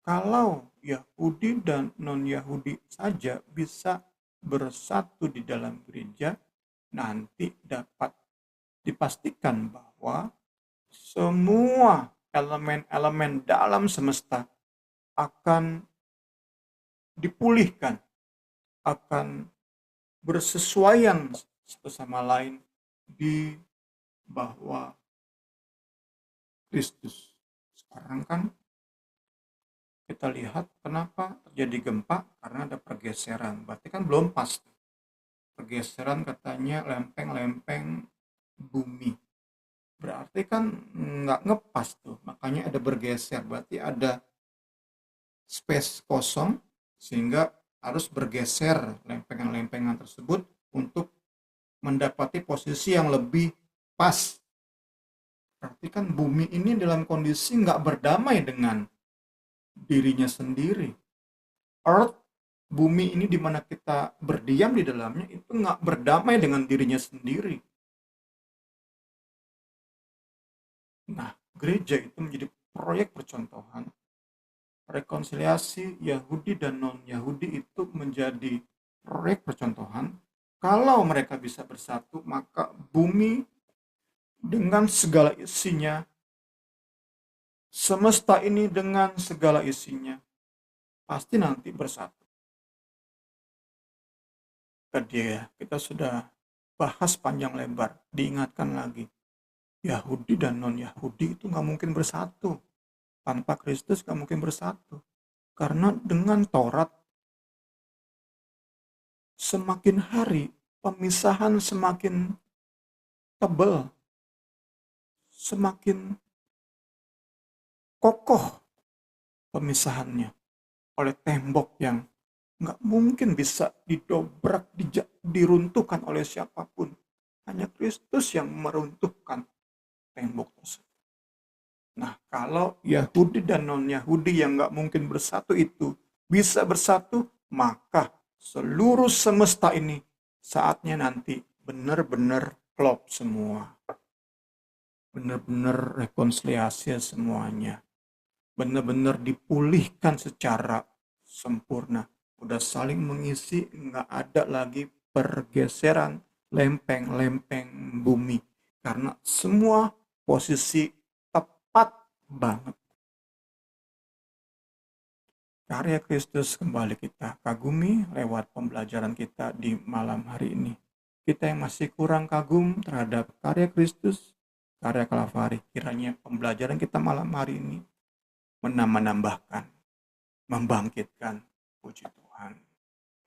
Kalau Yahudi dan non-Yahudi saja bisa bersatu di dalam gereja, nanti dapat dipastikan bahwa semua elemen-elemen dalam semesta akan dipulihkan, akan bersesuaian satu sama lain di bawah Kristus. Sekarang kan kita lihat kenapa terjadi gempa, karena ada pergeseran. Berarti kan belum pas. Pergeseran katanya lempeng-lempeng bumi. Berarti kan nggak ngepas tuh, makanya ada bergeser. Berarti ada space kosong, sehingga harus bergeser lempengan-lempengan tersebut untuk mendapati posisi yang lebih pas. Berarti kan bumi ini dalam kondisi nggak berdamai dengan dirinya sendiri. Earth, bumi ini di mana kita berdiam di dalamnya, itu nggak berdamai dengan dirinya sendiri. Nah, gereja itu menjadi proyek percontohan. Rekonsiliasi Yahudi dan non-Yahudi itu menjadi proyek percontohan. Kalau mereka bisa bersatu, maka bumi dengan segala isinya, semesta ini dengan segala isinya, pasti nanti bersatu. Tadi ya, kita sudah bahas panjang lebar, diingatkan lagi. Yahudi dan non-Yahudi itu nggak mungkin bersatu. Tanpa Kristus nggak mungkin bersatu. Karena dengan Taurat, semakin hari pemisahan semakin tebal, semakin kokoh pemisahannya oleh tembok yang nggak mungkin bisa didobrak, diruntuhkan oleh siapapun. Hanya Kristus yang meruntuhkan tembok tersebut. Nah, kalau Yahudi dan non-Yahudi yang nggak mungkin bersatu itu bisa bersatu, maka seluruh semesta ini saatnya nanti benar-benar klop semua. Benar-benar rekonsiliasi semuanya. Benar-benar dipulihkan secara sempurna. Udah saling mengisi, nggak ada lagi pergeseran lempeng-lempeng bumi. Karena semua posisi tepat banget. Karya Kristus kembali kita kagumi lewat pembelajaran kita di malam hari ini. Kita yang masih kurang kagum terhadap karya Kristus, karya Kalvari, kiranya pembelajaran kita malam hari ini menambahkan, membangkitkan puji Tuhan.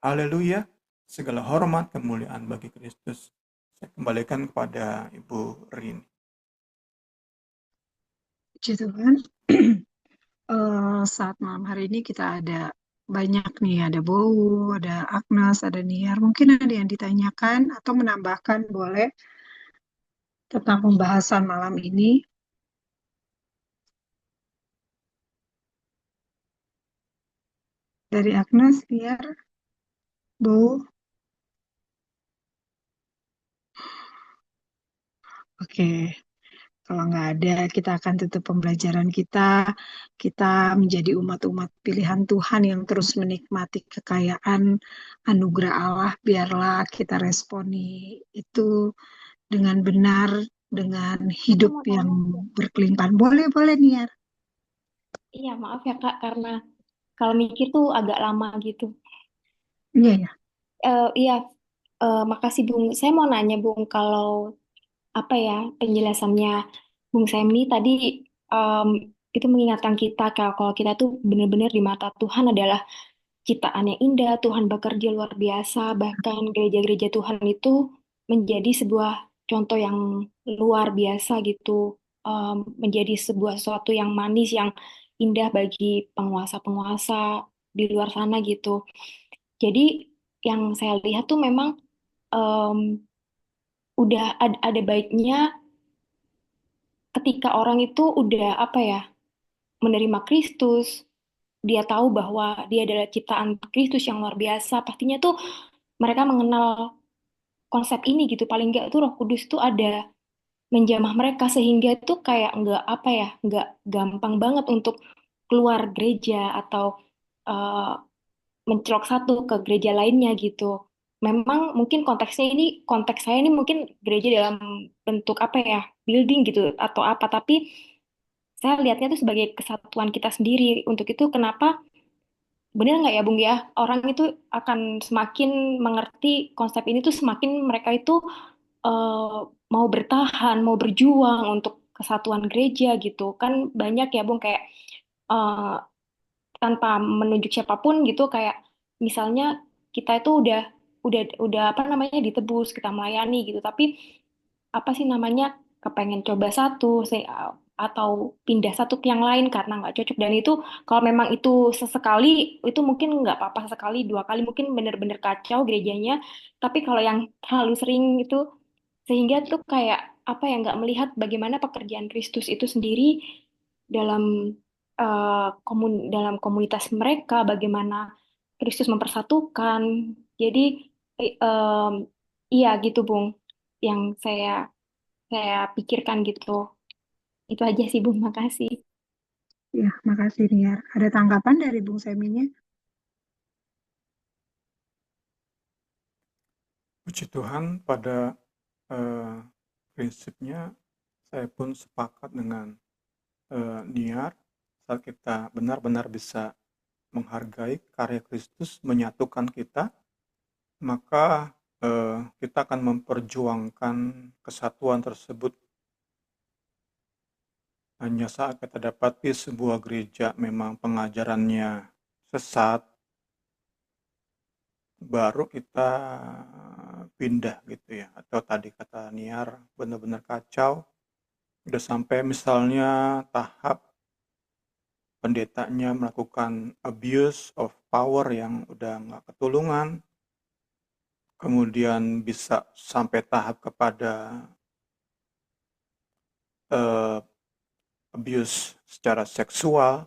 Haleluya, segala hormat kemuliaan bagi Kristus. Saya kembalikan kepada Ibu Rini. Puji Tuhan. Saat malam hari ini kita ada banyak nih, ada Bowu, ada Agnes, ada Niar. Mungkin ada yang ditanyakan atau menambahkan boleh tentang pembahasan malam ini. Dari Agnes, Niar, Bowu. Oke, kalau nggak ada, kita akan tutup pembelajaran kita. Kita menjadi umat-umat pilihan Tuhan yang terus menikmati kekayaan anugerah Allah. Biarlah kita responi itu dengan benar, dengan hidup yang berkelimpahan. Boleh, boleh, Niar. Iya, maaf ya Kak, karena kalau mikir tuh agak lama gitu. Iya, ya. Iya, makasih Bung. Saya mau nanya Bung, kalau apa ya penjelasannya Bung Semi tadi em, itu mengingatkan kita kalau kita tuh benar-benar di mata Tuhan adalah ciptaan yang indah, Tuhan bekerja luar biasa, bahkan gereja-gereja Tuhan itu menjadi sebuah contoh yang luar biasa gitu, menjadi sebuah sesuatu yang manis, yang indah bagi penguasa-penguasa di luar sana gitu. Jadi yang saya lihat tuh memang em, udah ada baiknya ketika orang itu udah apa ya menerima Kristus, dia tahu bahwa dia adalah ciptaan Kristus yang luar biasa, pastinya tuh mereka mengenal konsep ini gitu. Paling nggak tuh Roh Kudus tuh ada menjamah mereka sehingga tuh kayak nggak apa ya, nggak gampang banget untuk keluar gereja atau eh, mencolok satu ke gereja lainnya gitu. Memang mungkin konteksnya ini, konteks saya ini mungkin gereja dalam bentuk apa ya, building gitu atau apa, tapi saya lihatnya itu sebagai kesatuan kita sendiri. Untuk itu kenapa benar nggak ya Bung ya, orang itu akan semakin mengerti konsep ini tuh semakin mereka itu eh, mau bertahan, mau berjuang untuk kesatuan gereja gitu. Kan banyak ya Bung kayak eh, tanpa menunjuk siapapun gitu kayak misalnya kita itu udah apa namanya ditebus, kita melayani gitu, tapi apa sih namanya kepengen coba satu atau pindah satu ke yang lain karena nggak cocok, dan itu kalau memang itu sesekali itu mungkin nggak apa-apa, sekali dua kali mungkin bener-bener kacau gerejanya, tapi kalau yang terlalu sering itu sehingga tuh kayak apa ya, nggak melihat bagaimana pekerjaan Kristus itu sendiri dalam dalam komunitas mereka, bagaimana Kristus mempersatukan. Jadi iya gitu Bung yang saya pikirkan gitu. Itu aja sih Bung, makasih. Ya, makasih Niar. Ada tanggapan dari Bung Seminya? Puji Tuhan, pada eh, prinsipnya saya pun sepakat dengan Niar saat kita benar-benar bisa menghargai karya Kristus menyatukan kita, maka kita akan memperjuangkan kesatuan tersebut. Hanya saat kita dapati sebuah gereja memang pengajarannya sesat, baru kita pindah gitu ya. Atau tadi kata Niar benar-benar kacau, udah sampai misalnya tahap pendetanya melakukan abuse of power yang udah nggak ketulungan, kemudian bisa sampai tahap kepada eh, abuse secara seksual.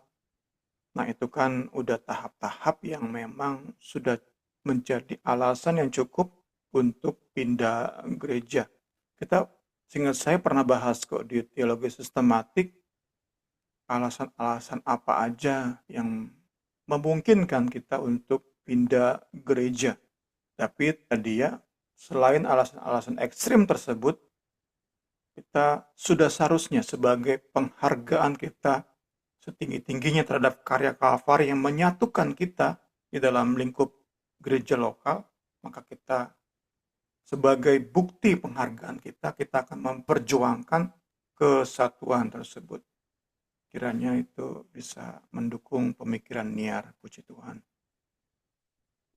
Nah, itu kan udah tahap-tahap yang memang sudah menjadi alasan yang cukup untuk pindah gereja. Kita, seingat saya pernah bahas kok di teologi sistematik, alasan-alasan apa aja yang memungkinkan kita untuk pindah gereja. Tapi tadi ya, selain alasan-alasan ekstrim tersebut, kita sudah seharusnya sebagai penghargaan kita setinggi-tingginya terhadap karya Kalvari yang menyatukan kita di dalam lingkup gereja lokal, maka kita sebagai bukti penghargaan kita, kita akan memperjuangkan kesatuan tersebut. Kiranya itu bisa mendukung pemikiran Niar, puji Tuhan.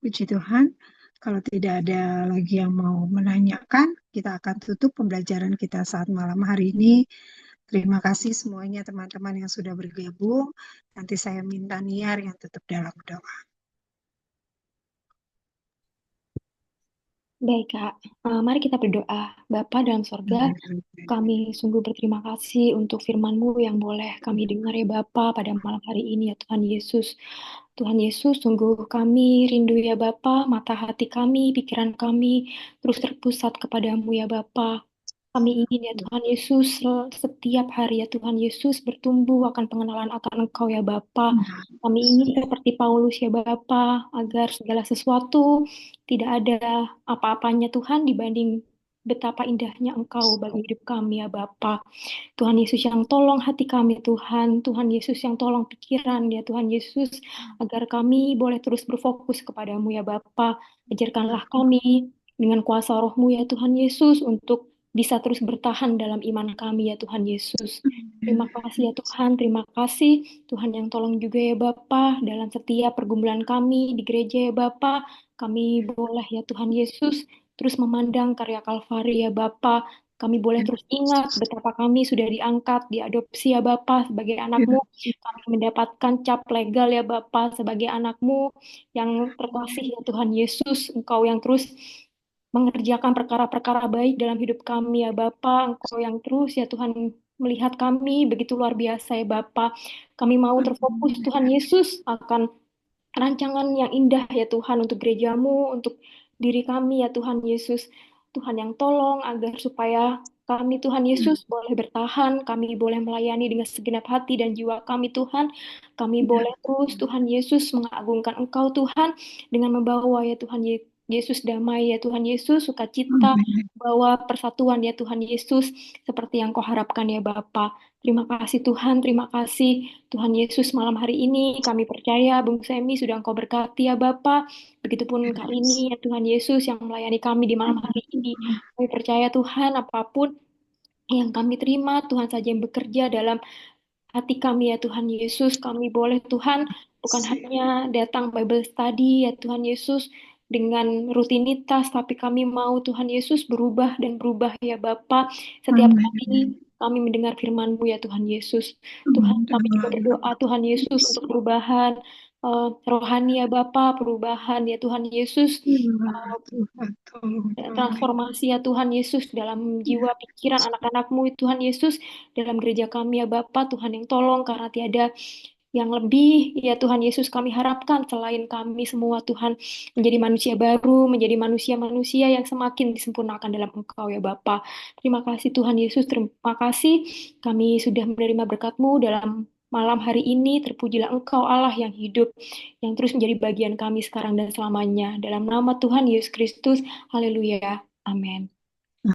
Puji Tuhan. Kalau tidak ada lagi yang mau menanyakan, kita akan tutup pembelajaran kita saat malam hari ini. Terima kasih semuanya teman-teman yang sudah bergabung. Nanti saya minta Niar yang tutup dalam doa. Baik Kak, mari kita berdoa. Bapa dalam sorga, kami sungguh berterima kasih untuk firman-Mu yang boleh kami dengar ya Bapa pada malam hari ini ya Tuhan Yesus. Tuhan Yesus, sungguh kami rindu ya Bapa, mata hati kami, pikiran kami terus terpusat kepadamu ya Bapa. Kami ingin ya Tuhan Yesus setiap hari ya Tuhan Yesus bertumbuh akan pengenalan akan Engkau ya Bapa. Kami ingin seperti Paulus ya Bapa, agar segala sesuatu tidak ada apa-apanya Tuhan dibanding betapa indahnya Engkau bagi hidup kami ya Bapa. Tuhan Yesus yang tolong hati kami Tuhan, Tuhan Yesus yang tolong pikiran ya Tuhan Yesus, agar kami boleh terus berfokus kepadamu ya Bapa. Ajarkanlah kami dengan kuasa roh-Mu ya Tuhan Yesus untuk bisa terus bertahan dalam iman kami ya Tuhan Yesus. Terima kasih ya Tuhan, terima kasih Tuhan yang tolong juga ya Bapa dalam setiap pergumulan kami di gereja ya Bapa. Kami boleh ya Tuhan Yesus terus memandang karya Kalvari ya Bapa. Kami boleh terus ingat betapa kami sudah diangkat, diadopsi ya Bapa sebagai anakmu. Kami mendapatkan cap legal ya Bapa sebagai anakmu yang terkasih ya Tuhan Yesus. Engkau yang terus mengerjakan perkara-perkara baik dalam hidup kami ya Bapa. Engkau yang terus ya Tuhan melihat kami begitu luar biasa ya Bapa. Kami mau terfokus Tuhan Yesus akan rancangan yang indah ya Tuhan untuk gerejamu, untuk diri kami ya Tuhan Yesus. Tuhan yang tolong agar supaya Kami Tuhan Yesus boleh bertahan, kami boleh melayani dengan segenap hati dan jiwa kami Tuhan. Kami boleh terus Tuhan Yesus mengagungkan Engkau Tuhan dengan membawa ya Tuhan Yesus damai ya Tuhan Yesus, sukacita, bawa persatuan ya Tuhan Yesus seperti yang Kau harapkan ya Bapa. Terima kasih Tuhan, terima kasih Tuhan Yesus malam hari ini kami percaya Bung Semi sudah Engkau berkati ya Bapa. Begitupun Kak ini ya Tuhan Yesus yang melayani kami di malam hari ini. Kami percaya Tuhan apapun yang kami terima, Tuhan saja yang bekerja dalam hati kami ya Tuhan Yesus. Kami boleh Tuhan bukan hanya datang Bible study ya Tuhan Yesus dengan rutinitas, tapi kami mau Tuhan Yesus berubah dan berubah ya Bapa. Setiap kami mendengar firman-Mu ya Tuhan Yesus. Tuhan kami juga berdoa Tuhan Yesus untuk perubahan rohani ya Bapa, perubahan ya Tuhan Yesus, transformasi ya Tuhan Yesus dalam jiwa pikiran anak-anak-Mu Tuhan Yesus dalam gereja kami ya Bapa. Tuhan yang tolong karena tiada yang lebih ya Tuhan Yesus kami harapkan selain kami semua Tuhan menjadi manusia baru, menjadi manusia-manusia yang semakin disempurnakan dalam Engkau ya Bapa. Terima kasih Tuhan Yesus, terima kasih kami sudah menerima berkat-Mu dalam malam hari ini. Terpujilah Engkau Allah yang hidup, yang terus menjadi bagian kami sekarang dan selamanya. Dalam nama Tuhan Yesus Kristus, haleluya, amin.